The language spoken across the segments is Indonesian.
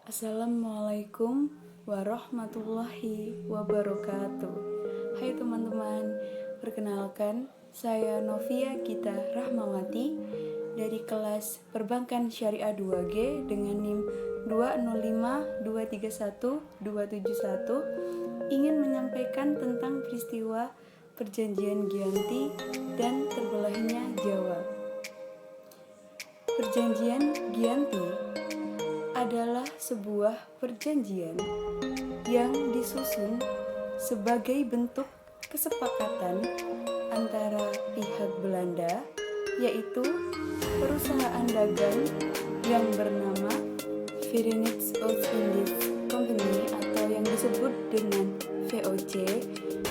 Assalamualaikum warahmatullahi wabarakatuh. Hai teman-teman, perkenalkan saya Novia Gita Rahmawati dari kelas Perbankan Syariah 2G dengan NIM 205231271 ingin menyampaikan tentang peristiwa Perjanjian Giyanti dan terbelahnya Jawa. Perjanjian Giyanti adalah sebuah perjanjian yang disusun sebagai bentuk kesepakatan antara pihak Belanda, yaitu perusahaan dagang yang bernama Verenigde Oost-Indisch Compagnie atau yang disebut dengan VOC,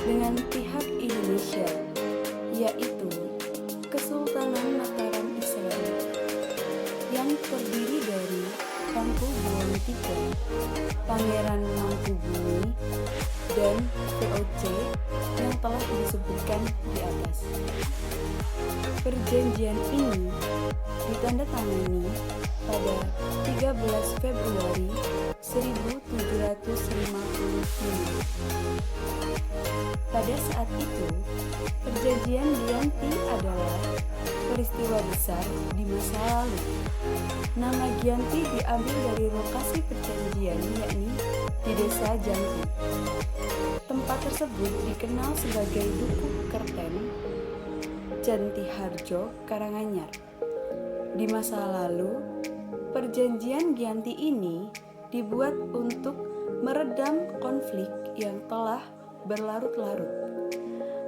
dengan pihak Indonesia, yaitu Kesultanan Mataram Islam, yang terdiri dari Mangkubumi III, Pangeran Mangkubumi, dan VOC yang telah disebutkan di atas. Perjanjian ini ditandatangani pada 13 Februari 1755. Pada saat itu, Perjanjian Giyanti adalah peristiwa besar di masa lalu. Nama Giyanti diambil dari lokasi perjanjian, yakni di Desa Janti. Tempat tersebut dikenal sebagai Dukuh Kerten, Janti Harjo, Karanganyar. Di masa lalu, perjanjian Giyanti ini dibuat untuk meredam konflik yang telah berlarut-larut.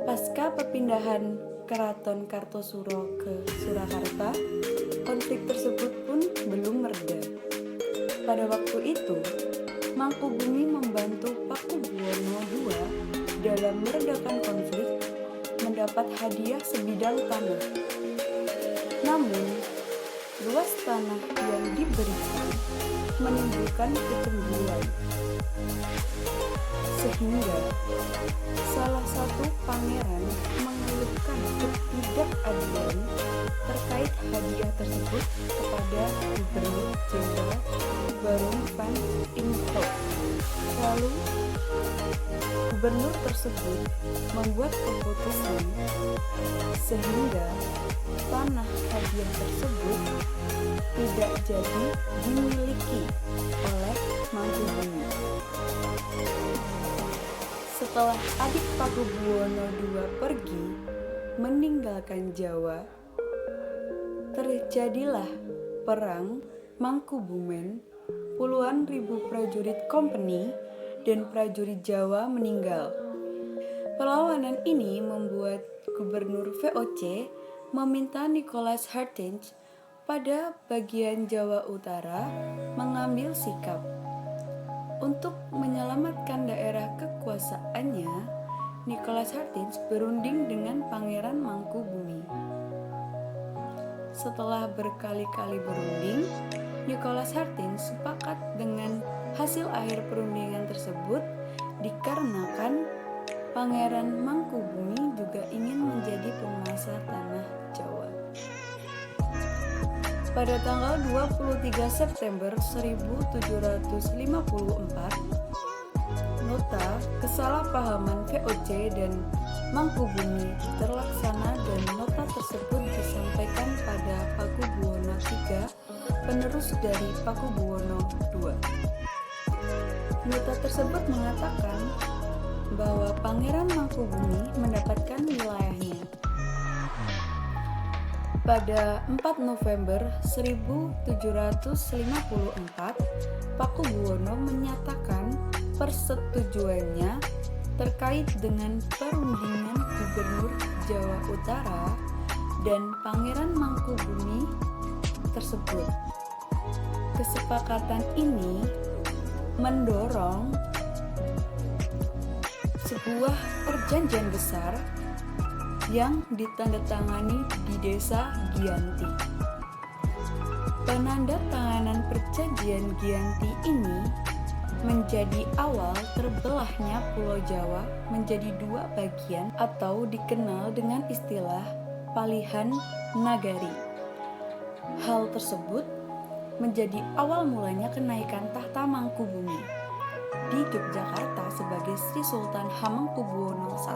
Pasca perpindahan Keraton Kartosuro ke Surakarta, konflik tersebut pun belum mereda. Pada waktu itu, Mangkubumi membantu Pakubuwono II dalam meredakan konflik, mendapat hadiah sebidang tanah. Namun, luas tanah yang diberikan menimbulkan kecemburuan, sehingga salah satu pangeran mengeluhkan ketidakadilan terkait hadiah tersebut kepada Gubernur Jenderal Baron van Imhoff. Lalu, gubernur tersebut membuat keputusan sehingga tanah hadiah tersebut tidak jadi dimiliki oleh Mangkubumi. Setelah adik Pakubuwono II pergi meninggalkan Jawa, terjadilah perang Mangkubumen. Puluhan ribu prajurit kompeni dan prajurit Jawa meninggal. Perlawanan ini membuat Gubernur VOC meminta Nicholas Hertens pada bagian Jawa Utara mengambil sikap. Untuk menyelamatkan daerah kekuasaannya, Nicholas Hertens berunding dengan Pangeran Mangkubumi. Setelah berkali-kali berunding, Nicholas Hertens sepakat dengan hasil akhir perundingan tersebut dikarenakan Pangeran Mangkubumi juga ingin menjadi penguasa tanah Jawa. Pada tanggal 23 September 1754, nota kesalahpahaman VOC dan Mangkubumi terlaksana dan nota tersebut disampaikan pada Pakubuwono III, penerus dari Pakubuwono II. Nota tersebut mengatakan bahwa Pangeran Mangkubumi mendapatkan wilayahnya. Pada 4 November 1754, Pakubuwono menyatakan persetujuannya terkait dengan perundingan Gubernur Jawa Utara dan Pangeran Mangkubumi tersebut. Kesepakatan ini mendorong sebuah perjanjian besar yang ditandatangani di Desa Giyanti. Penandatanganan perjanjian Giyanti ini menjadi awal terbelahnya Pulau Jawa menjadi dua bagian atau dikenal dengan istilah Palihan Nagari. Hal tersebut menjadi awal mulanya kenaikan tahta Mangkubumi di Yogyakarta sebagai Sri Sultan Hamengkubuwono I.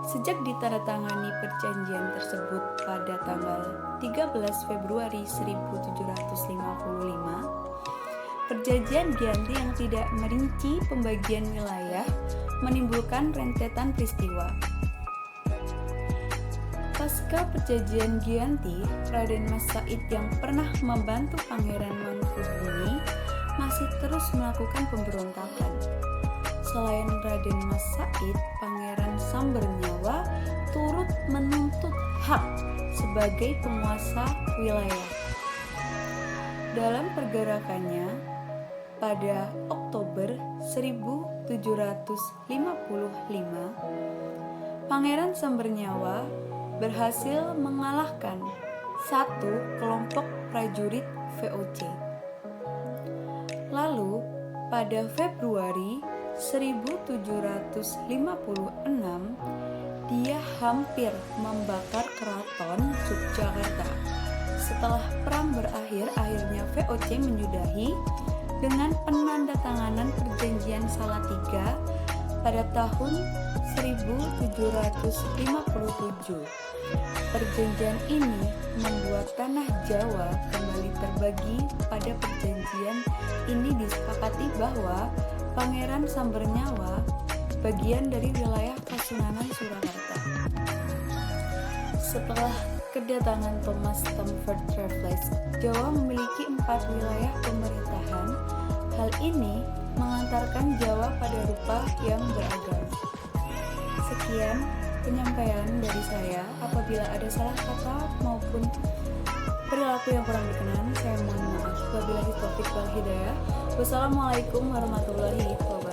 Sejak ditandatangani perjanjian tersebut pada tanggal 13 Februari 1755, perjanjian Giyanti yang tidak merinci pembagian wilayah menimbulkan rentetan peristiwa. Pasca perjanjian Giyanti, Raden Mas Said yang pernah membantu Pangeran Mangkubumi masih terus melakukan pemberontakan. Selain Raden Mas Said, Pangeran Sambernyawa turut menuntut hak sebagai penguasa wilayah. Dalam pergerakannya, pada Oktober 1755, Pangeran Sambernyawa berhasil mengalahkan satu kelompok prajurit VOC. Lalu, pada Februari 1756, dia hampir membakar keraton Yogyakarta. Setelah perang berakhir, akhirnya VOC menyudahi dengan penandatanganan perjanjian Salatiga pada tahun 1757. Perjanjian ini membuat tanah Jawa kembali terbagi. Pada perjanjian ini disepakati bahwa Pangeran Sambernyawa bagian dari wilayah Kasunanan Surakarta. Setelah kedatangan Thomas Stamford Raffles, Jawa memiliki 4 wilayah pemerintahan. Hal ini mengantarkan Jawa pada rupa yang beragam. Sekian penyampaian dari saya. Apabila ada salah kata maupun perilaku yang kurang berkenan, saya mohon maaf. Wabillahi taufiq wal hidayah. Wassalamualaikum warahmatullahi wabarakatuh.